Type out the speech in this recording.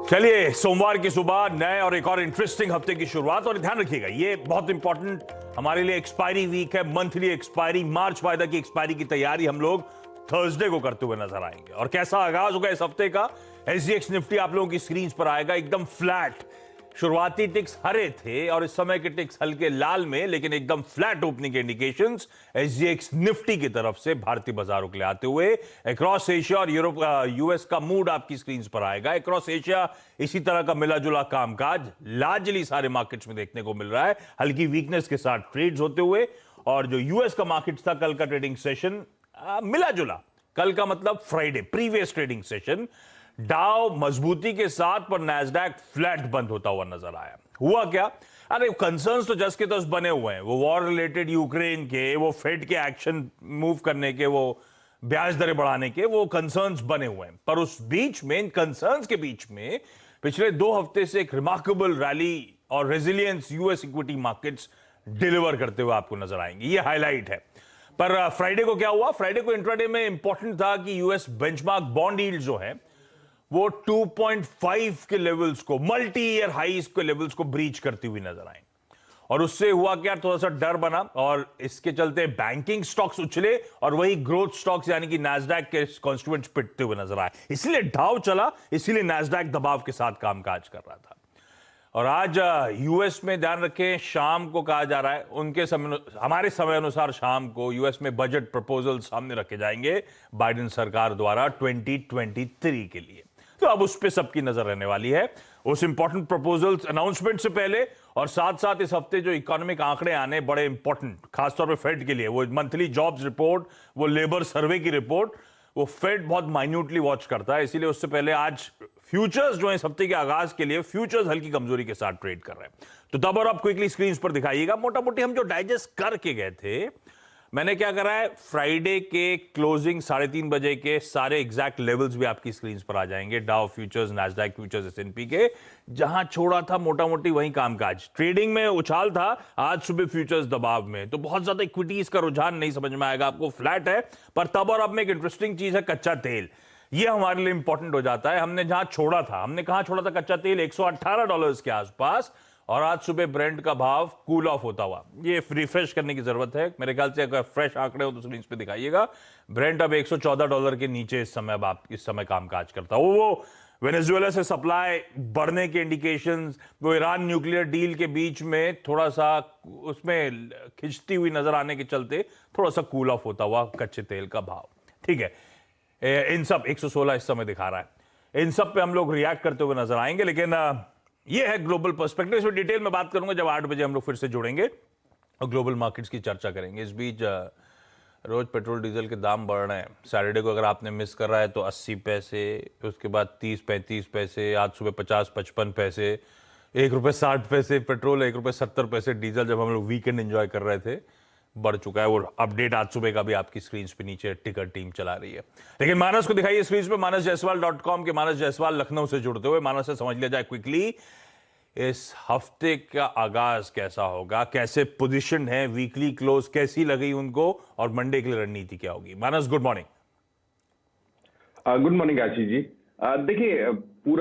चलिए, सोमवार की सुबह नए और एक और इंटरेस्टिंग हफ्ते की शुरुआत। और ध्यान रखिएगा, ये बहुत इंपॉर्टेंट हमारे लिए एक्सपायरी वीक है, मंथली एक्सपायरी, मार्च वायदा की एक्सपायरी की तैयारी हम लोग थर्सडे को करते हुए नजर आएंगे। और कैसा आगाज होगा इस हफ्ते का? एसजीएक्स निफ्टी आप लोगों की स्क्रीन पर आएगा, एकदम फ्लैट। शुरुआती टिक्स हरे थे और इस समय के टिक्स हल्के लाल में, लेकिन एकदम फ्लैट ओपनिंग के इंडिकेशंस एसजीएक्स निफ्टी की तरफ से भारतीय बाजारों के लिए आते हुए। अक्रॉस एशिया और यूरोप यूएस का मूड आपकी स्क्रीन पर आएगा। अक्रॉस एशिया इसी तरह का मिला जुला कामकाज लार्जली सारे मार्केट्स में देखने को मिल रहा है, हल्की वीकनेस के साथ ट्रेड्स होते हुए। और जो यूएस का मार्केट था, कल का ट्रेडिंग सेशन मिला जुला। कल का मतलब फ्राइडे, प्रीवियस ट्रेडिंग सेशन, डाउ मजबूती के साथ पर नैस्डैक फ्लैट बंद होता हुआ नजर आया। हुआ क्या? अरे कंसर्न्स तो जस के तस बने हुए हैं, वो वॉर रिलेटेड यूक्रेन के, वो फेड के एक्शन मूव करने के, वो ब्याज दरें बढ़ाने के, वो कंसर्न्स बने हुए हैं। पर उस बीच में, इन कंसर्न्स के बीच में पिछले 2 हफ्ते से एक रिमार्केबल रैली और resilience US equity markets deliver करते हुए आपको नजर आएंगे। ये हाईलाइट है। पर फ्राइडे को क्या हुआ? फ्राइडे को इंट्राडे में इंपॉर्टेंट था कि यूएस बेंचमार्क बॉन्ड यील्ड जो है वो 2.5 के लेवल्स को, मल्टी ईयर हाईज के लेवल्स को ब्रीच करती हुई नजर आई। और उससे हुआ क्या? थोड़ा सा डर बना और इसके चलते बैंकिंग स्टॉक्स उछले और वही ग्रोथ स्टॉक्स यानी कि नैस्डैक के कॉन्स्टिट्यूएंट्स पिटते हुए नजर आए। इसलिए डाउ चला, इसीलिए नैस्डैक दबाव के साथ कामकाज कर रहा था। और आज यूएस में ध्यान रखें, शाम को कहा जा रहा है, उनके समय, हमारे समय अनुसार शाम को यूएस में बजट प्रपोजल सामने रखे जाएंगे बाइडेन सरकार द्वारा 2023 के लिए। तो अब उस पे सबकी नजर रहने वाली है, उस इंपॉर्टेंट प्रपोजल्स अनाउंसमेंट से पहले। और साथ साथ इस हफ्ते जो इकोनॉमिक आंकड़े आने बड़े इंपॉर्टेंट, खासतौर पे फेड के लिए, वो मंथली जॉब्स रिपोर्ट, वो लेबर सर्वे की रिपोर्ट, वो फेड बहुत माइन्यूटली वॉच करता है। इसीलिए उससे पहले आज फ्यूचर्स जो है इस हफ्ते के आगाज के लिए, फ्यूचर्स हल्की कमजोरी के साथ ट्रेड कर रहे हैं। तो तब और आप क्विकली स्क्रीन पर दिखाइएगा। मोटा मोटी हम जो डाइजेस्ट करके गए थे, मैंने क्या करा है, फ्राइडे के क्लोजिंग 3:30 बजे के सारे एग्जैक्ट लेवल्स भी आपकी स्क्रीन पर आ जाएंगे। Dow futures, Nasdaq futures, S&P के, जहां छोड़ा था मोटा मोटी वहीं कामकाज। ट्रेडिंग में उछाल था, आज सुबह फ्यूचर्स दबाव में, तो बहुत ज्यादा इक्विटीज का रुझान नहीं समझ में आएगा आपको, फ्लैट है। पर तब और अब में एक इंटरेस्टिंग चीज है, कच्चा तेल। ये हमारे लिए इंपॉर्टेंट हो जाता है। हमने जहां छोड़ा था, हमने कहां छोड़ा था कच्चा तेल? $118 के आसपास। और आज सुबह ब्रेंट का भाव कूल ऑफ होता हुआ, ये रिफ्रेश करने की जरूरत है मेरे ख्याल से। अगर फ्रेश आंकड़े हो तो स्क्रीन पे दिखाइएगा। ब्रेंट अब $114 के नीचे इस समय, अब आप इस समय कामकाज करता हो। वो वेनेजुएला से सप्लाई बढ़ने के इंडिकेशंस, वो ईरान न्यूक्लियर डील के बीच में थोड़ा सा उसमें खिंचती हुई नजर आने के चलते थोड़ा सा कूल ऑफ होता हुआ कच्चे तेल का भाव। ठीक है, इन सब 116 इस समय दिखा रहा है। इन सब पे हम लोग रिएक्ट करते हुए नजर आएंगे, लेकिन ये है ग्लोबल पर्सपेक्टिव। इसमें डिटेल में बात करूंगा जब 8 बजे हम लोग फिर से जुड़ेंगे और ग्लोबल मार्केट्स की चर्चा करेंगे। इस बीच रोज पेट्रोल डीजल के दाम बढ़ रहे हैं। सैटरडे को अगर आपने मिस कर रहा है तो 80 पैसे, उसके बाद 30-35 पैसे, आज सुबह 50-55 पैसे, ₹1.60 पेट्रोल, ₹1.70 डीजल, जब हम लोग वीकेंड एंजॉय कर रहे थे, बढ़ चुका है। वो अपडेट आज सुबह का भी आपकी स्क्रीन पे नीचे टिकर टीम चला रही है। लेकिन मानस को दिखाइए स्क्रीन पे, manasjaiswal.com के मानस जायसवाल लखनऊ से जुड़ते हुए। मानस से समझ लिया जाए क्विकली इस हफ्ते का आगाज कैसा होगा, कैसे पोजीशन है, वीकली क्लोज कैसी लगी उनको, और मंडे के लिए रणनीति क्या होगी। मानस, good morning. Good morning Ashish ji. देखिए, पूरा